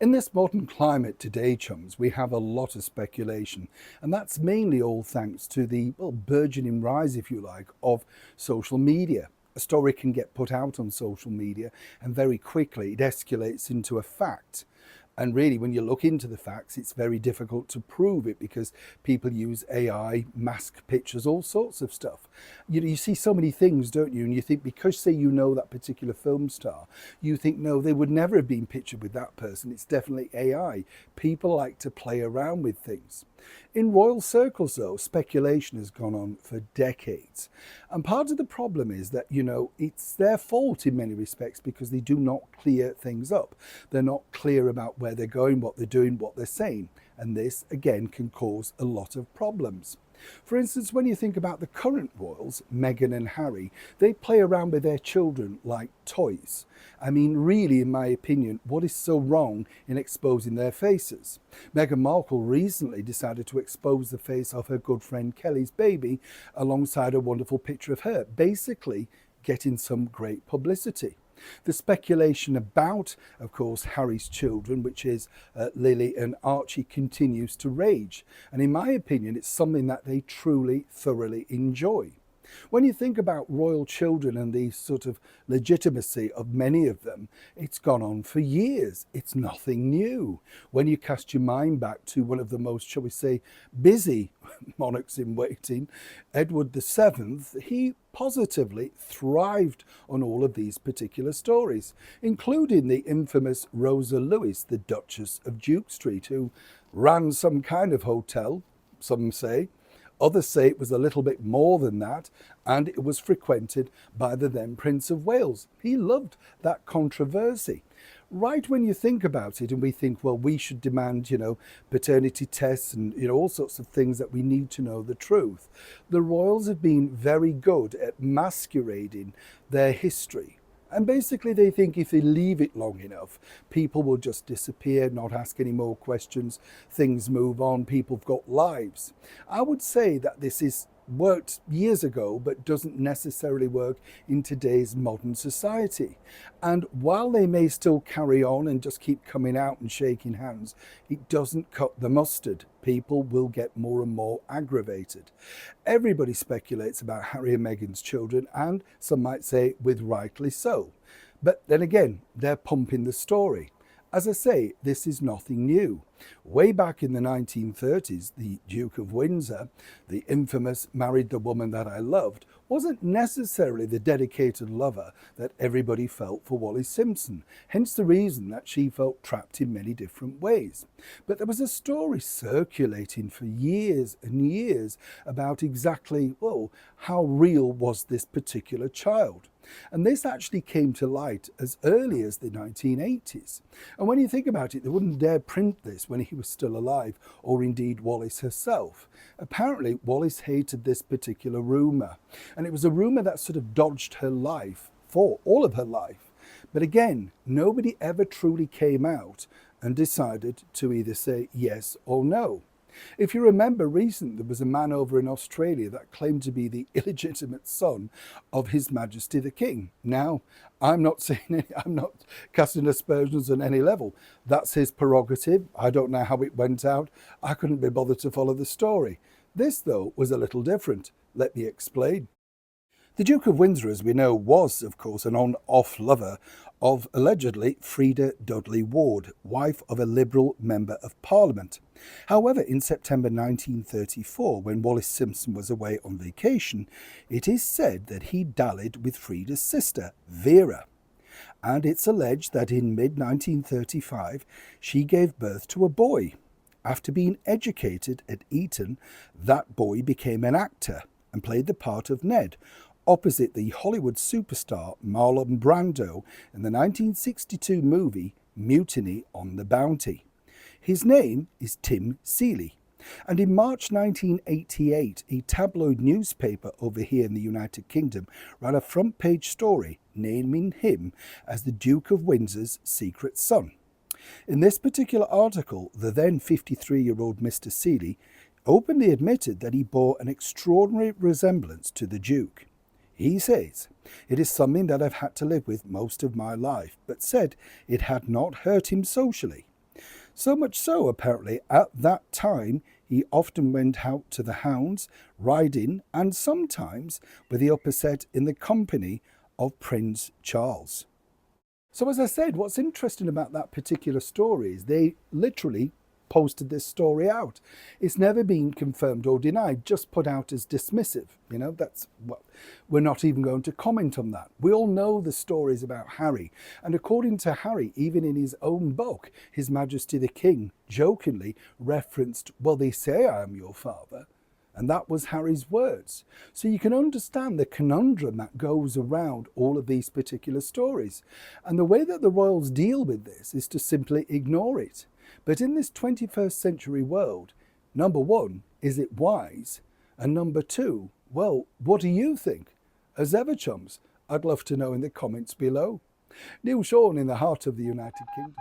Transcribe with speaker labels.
Speaker 1: In this modern climate today, chums, we have a lot of speculation, and that's mainly all thanks to the burgeoning rise, if you like, of social media. A story can get put out on social media, and very quickly it escalates into a fact. And really, when you look into the facts, it's very difficult to prove it because people use AI, mask pictures, all sorts of stuff. You see so many things, don't you? And you think because, say, you know that particular film star, you think, no, they would never have been pictured with that person. It's definitely AI. People like to play around with things. In royal circles, though, speculation has gone on for decades. And part of the problem is that, it's their fault in many respects because they do not clear things up. They're not clear about where they're going, what they're doing, what they're saying. And this, again, can cause a lot of problems. For instance, when you think about the current royals, Meghan and Harry, they play around with their children like toys. I mean, really, in my opinion, what is so wrong in exposing their faces? Meghan Markle recently decided to expose the face of her good friend Kelly's baby alongside a wonderful picture of her, basically getting some great publicity. The speculation about, of course, Harry's children, which is Lily and Archie, continues to rage. And in my opinion, it's something that they truly, thoroughly enjoy. When you think about royal children and the sort of legitimacy of many of them, it's gone on for years. It's nothing new. When you cast your mind back to one of the most, shall we say, busy monarchs in waiting, Edward VII, he positively thrived on all of these particular stories, including the infamous Rosa Lewis, the Duchess of Duke Street, who ran some kind of hotel, some say. Others say it was a little bit more than that, and it was frequented by the then Prince of Wales. He loved that controversy. Right when you think about it and we think, well, we should demand, paternity tests and, all sorts of things that we need to know the truth. The royals have been very good at masquerading their history. And basically they think if they leave it long enough, people will just disappear, not ask any more questions, things move on, people have got lives. I would say that this is worked years ago, but doesn't necessarily work in today's modern society. And while they may still carry on and just keep coming out and shaking hands, it doesn't cut the mustard. People will get more and more aggravated. Everybody speculates about Harry and Meghan's children, and some might say with rightly so. But then again, they're pumping the story. As I say, this is nothing new. Way back in the 1930s, the Duke of Windsor, the infamous Married the Woman That I Loved, wasn't necessarily the dedicated lover that everybody felt for Wallis Simpson, hence the reason that she felt trapped in many different ways. But there was a story circulating for years and years about exactly, how real was this particular child? And this actually came to light as early as the 1980s. And when you think about it, they wouldn't dare print this when he was still alive, or indeed Wallis herself. Apparently, Wallis hated this particular rumour. And it was a rumour that sort of dodged her life for all of her life. But again, nobody ever truly came out and decided to either say yes or no. If you remember recently, there was a man over in Australia that claimed to be the illegitimate son of His Majesty the King. Now, I'm not casting aspersions on any level. That's his prerogative. I don't know how it went out. I couldn't be bothered to follow the story. This, though, was a little different. Let me explain. The Duke of Windsor, as we know, was, of course, an on-off lover of, allegedly, Freda Dudley Ward, wife of a Liberal Member of Parliament. However, in September 1934, when Wallis Simpson was away on vacation, it is said that he dallied with Freda's sister, Vera. And it's alleged that in mid-1935, she gave birth to a boy. After being educated at Eton, that boy became an actor and played the part of Ned, opposite the Hollywood superstar Marlon Brando in the 1962 movie Mutiny on the Bounty. His name is Tim Seeley, and in March 1988, a tabloid newspaper over here in the United Kingdom ran a front-page story naming him as the Duke of Windsor's secret son. In this particular article, the then 53-year-old Mr. Seeley openly admitted that he bore an extraordinary resemblance to the Duke. He says, "It is something that I've had to live with most of my life," but said it had not hurt him socially. So much so, apparently, at that time, he often went out to the hounds, riding, and sometimes with the upper set in the company of Prince Charles. So as I said, what's interesting about that particular story is they literally posted this story out. It's never been confirmed or denied, just put out as dismissive. That's what we're not even going to comment on that. We all know the stories about Harry. And according to Harry, even in his own book, His Majesty the King jokingly referenced, well, they say I am your father. And that was Harry's words. So you can understand the conundrum that goes around all of these particular stories. And the way that the royals deal with this is to simply ignore it. But in this 21st century world, number one, is it wise? And number two, well, what do you think? As ever, chums, I'd love to know in the comments below. Neil Sean in the heart of the United Kingdom.